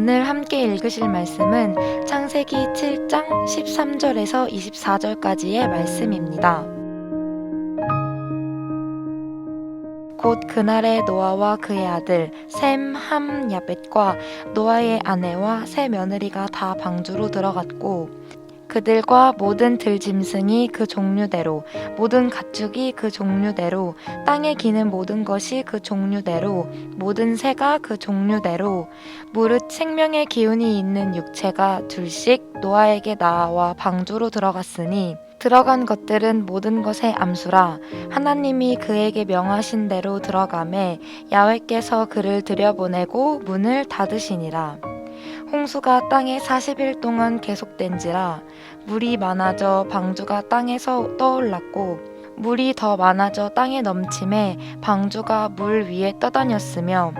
오늘 함께 읽으실 말씀은 창세기 7장 13절에서 24절까지의 말씀입니다. 곧 그날에 노아와 그의 아들 셈, 함, 야벳과 노아의 아내와 세 며느리가 다 방주로 들어갔고 그들과 모든 들짐승이 그 종류대로, 모든 가축이 그 종류대로, 땅에 기는 모든 것이 그 종류대로, 모든 새가 그 종류대로, 무릇 생명의 기운이 있는 육체가 둘씩 노아에게 나와 방주로 들어갔으니 들어간 것들은 모든 것의 암수라. 하나님이 그에게 명하신 대로 들어가매 야훼께서 그를 들여보내고 문을 닫으시니라. 홍수가 땅에 40일 동안 계속된지라. 물이 많아져 방주가 땅에서 떠올랐고 물이 더 많아져 땅에 넘침에 방주가 물 위에 떠다녔으며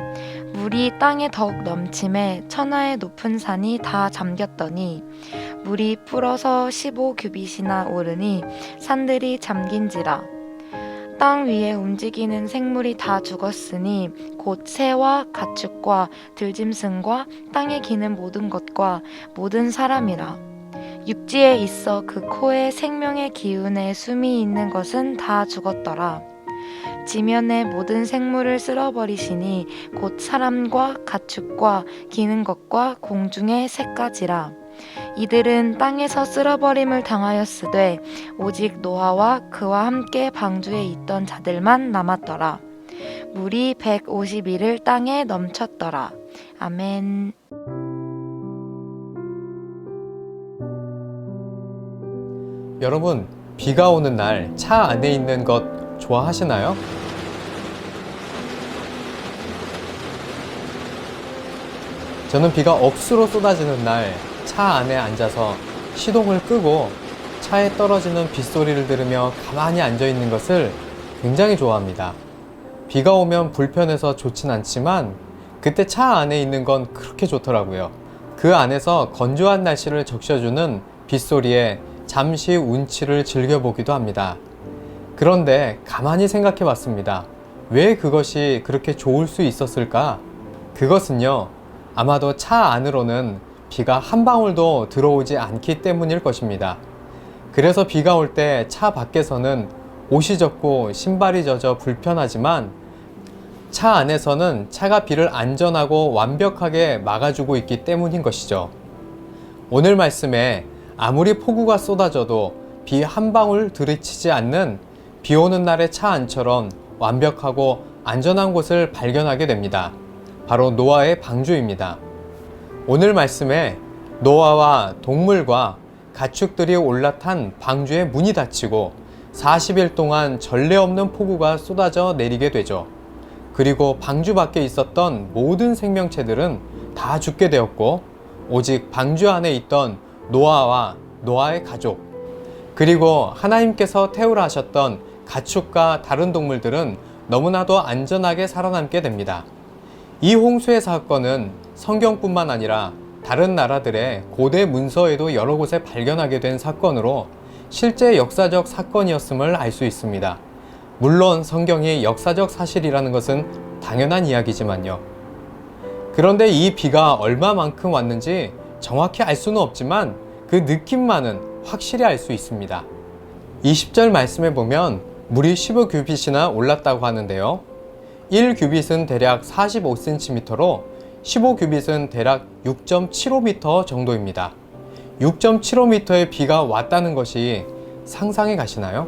물이 땅에 더욱 넘침에 천하의 높은 산이 다 잠겼더니 물이 불어서 15규빗이나 오르니 산들이 잠긴지라. 땅 위에 움직이는 생물이 다 죽었으니 곧 새와 가축과 들짐승과 땅에 기는 모든 것과 모든 사람이라. 육지에 있어 그 코에 생명의 기운에 숨이 있는 것은 다 죽었더라. 지면의 모든 생물을 쓸어버리시니 곧 사람과 가축과 기는 것과 공중의 새까지라. 이들은 땅에서 쓸어버림을 당하였으되 오직 노아와 그와 함께 방주에 있던 자들만 남았더라. 물이 150일을 땅에 넘쳤더라. 아멘. 여러분, 비가 오는 날 차 안에 있는 것 좋아하시나요? 저는 비가 억수로 쏟아지는 날 차 안에 앉아서 시동을 끄고 차에 떨어지는 빗소리를 들으며 가만히 앉아 있는 것을 굉장히 좋아합니다. 비가 오면 불편해서 좋진 않지만 그때 차 안에 있는 건 그렇게 좋더라고요. 그 안에서 건조한 날씨를 적셔주는 빗소리에 잠시 운치를 즐겨보기도 합니다. 그런데 가만히 생각해 봤습니다. 왜 그것이 그렇게 좋을 수 있었을까? 그것은요, 아마도 차 안으로는 비가 한 방울도 들어오지 않기 때문일 것입니다. 그래서 비가 올 때 차 밖에서는 옷이 젖고 신발이 젖어 불편하지만 차 안에서는 차가 비를 안전하고 완벽하게 막아주고 있기 때문인 것이죠. 오늘 말씀에 아무리 폭우가 쏟아져도 비 한 방울 들이치지 않는 비 오는 날의 차 안처럼 완벽하고 안전한 곳을 발견하게 됩니다. 바로 노아의 방주입니다. 오늘 말씀에 노아와 동물과 가축들이 올라탄 방주의 문이 닫히고 40일 동안 전례 없는 폭우가 쏟아져 내리게 되죠. 그리고 방주 밖에 있었던 모든 생명체들은 다 죽게 되었고 오직 방주 안에 있던 노아와 노아의 가족, 그리고 하나님께서 태우라 하셨던 가축과 다른 동물들은 너무나도 안전하게 살아남게 됩니다. 이 홍수의 사건은 성경뿐만 아니라 다른 나라들의 고대 문서에도 여러 곳에 발견하게 된 사건으로 실제 역사적 사건이었음을 알 수 있습니다. 물론 성경이 역사적 사실이라는 것은 당연한 이야기지만요. 그런데 이 비가 얼마만큼 왔는지 정확히 알 수는 없지만 그 느낌만은 확실히 알 수 있습니다. 20절 말씀에 보면 물이 15규빗이나 올랐다고 하는데요. 1규빗은 대략 45cm로 15규빗은 대략 6.75m 정도입니다. 6.75m의 비가 왔다는 것이 상상이 가시나요?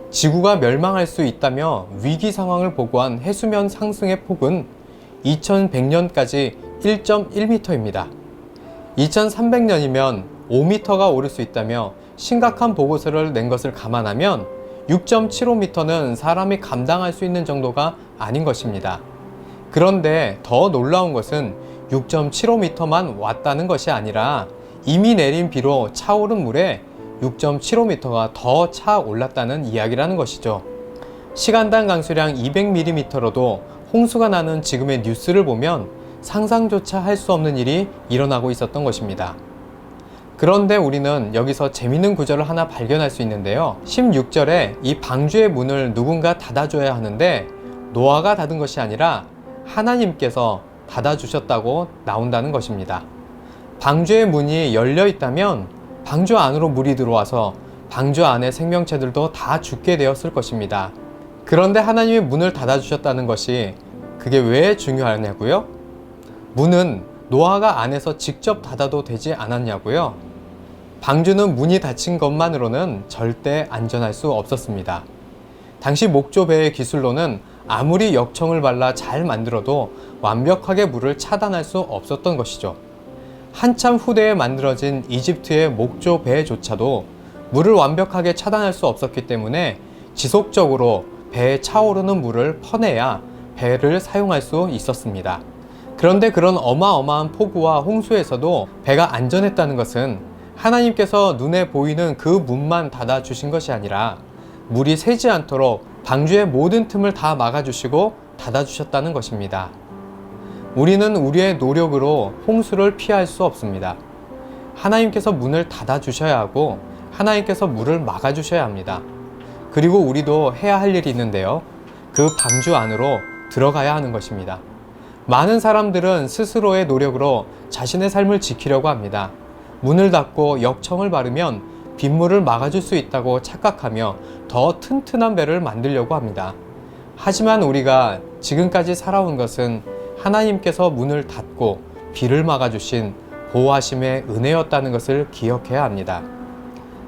지구가 멸망할 수 있다며 위기 상황을 보고한 해수면 상승의 폭은 2100년까지 1.1m입니다. 2300년이면 5m가 오를 수 있다며 심각한 보고서를 낸 것을 감안하면 6.75m는 사람이 감당할 수 있는 정도가 아닌 것입니다. 그런데 더 놀라운 것은 6.75m만 왔다는 것이 아니라 이미 내린 비로 차오른 물에 6.75m가 더 차 올랐다는 이야기라는 것이죠. 시간당 강수량 200mm로도 홍수가 나는 지금의 뉴스를 보면 상상조차 할 수 없는 일이 일어나고 있었던 것입니다. 그런데 우리는 여기서 재밌는 구절을 하나 발견할 수 있는데요. 16절에 이 방주의 문을 누군가 닫아줘야 하는데 노아가 닫은 것이 아니라 하나님께서 닫아주셨다고 나온다는 것입니다. 방주의 문이 열려 있다면 방주 안으로 물이 들어와서 방주 안의 생명체들도 다 죽게 되었을 것입니다. 그런데 하나님이 문을 닫아주셨다는 것이 그게 왜 중요하냐고요? 문은 노아가 안에서 직접 닫아도 되지 않았냐고요? 방주는 문이 닫힌 것만으로는 절대 안전할 수 없었습니다. 당시 목조배의 기술로는 아무리 역청을 발라 잘 만들어도 완벽하게 물을 차단할 수 없었던 것이죠. 한참 후대에 만들어진 이집트의 목조배조차도 물을 완벽하게 차단할 수 없었기 때문에 지속적으로 배에 차오르는 물을 퍼내야 배를 사용할 수 있었습니다. 그런데 그런 어마어마한 폭우와 홍수에서도 배가 안전했다는 것은 하나님께서 눈에 보이는 그 문만 닫아주신 것이 아니라 물이 새지 않도록 방주의 모든 틈을 다 막아주시고 닫아주셨다는 것입니다. 우리는 우리의 노력으로 홍수를 피할 수 없습니다. 하나님께서 문을 닫아주셔야 하고 하나님께서 물을 막아주셔야 합니다. 그리고 우리도 해야 할 일이 있는데요. 그 방주 안으로 들어가야 하는 것입니다. 많은 사람들은 스스로의 노력으로 자신의 삶을 지키려고 합니다. 문을 닫고 역청을 바르면 빗물을 막아줄 수 있다고 착각하며 더 튼튼한 배를 만들려고 합니다. 하지만 우리가 지금까지 살아온 것은 하나님께서 문을 닫고 비를 막아주신 보호하심의 은혜였다는 것을 기억해야 합니다.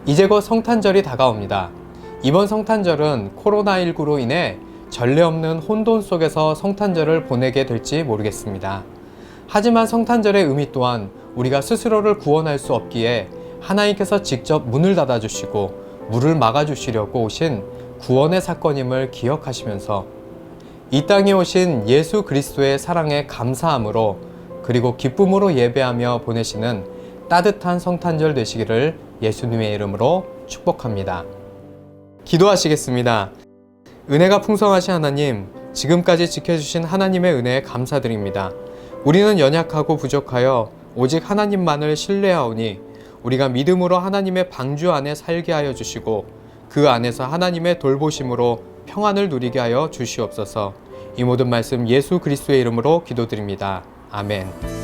이제 곧 성탄절이 다가옵니다. 이번 성탄절은 코로나19로 인해 전례 없는 혼돈 속에서 성탄절을 보내게 될지 모르겠습니다. 하지만 성탄절의 의미 또한 우리가 스스로를 구원할 수 없기에 하나님께서 직접 문을 닫아주시고 물을 막아주시려고 오신 구원의 사건임을 기억하시면서 이 땅에 오신 예수 그리스도의 사랑에 감사함으로 그리고 기쁨으로 예배하며 보내시는 따뜻한 성탄절 되시기를 예수님의 이름으로 축복합니다. 기도하시겠습니다. 은혜가 풍성하신 하나님, 지금까지 지켜주신 하나님의 은혜에 감사드립니다. 우리는 연약하고 부족하여 오직 하나님만을 신뢰하오니 우리가 믿음으로 하나님의 방주 안에 살게 하여 주시고 그 안에서 하나님의 돌보심으로 평안을 누리게 하여 주시옵소서. 이 모든 말씀 예수 그리스도의 이름으로 기도드립니다. 아멘.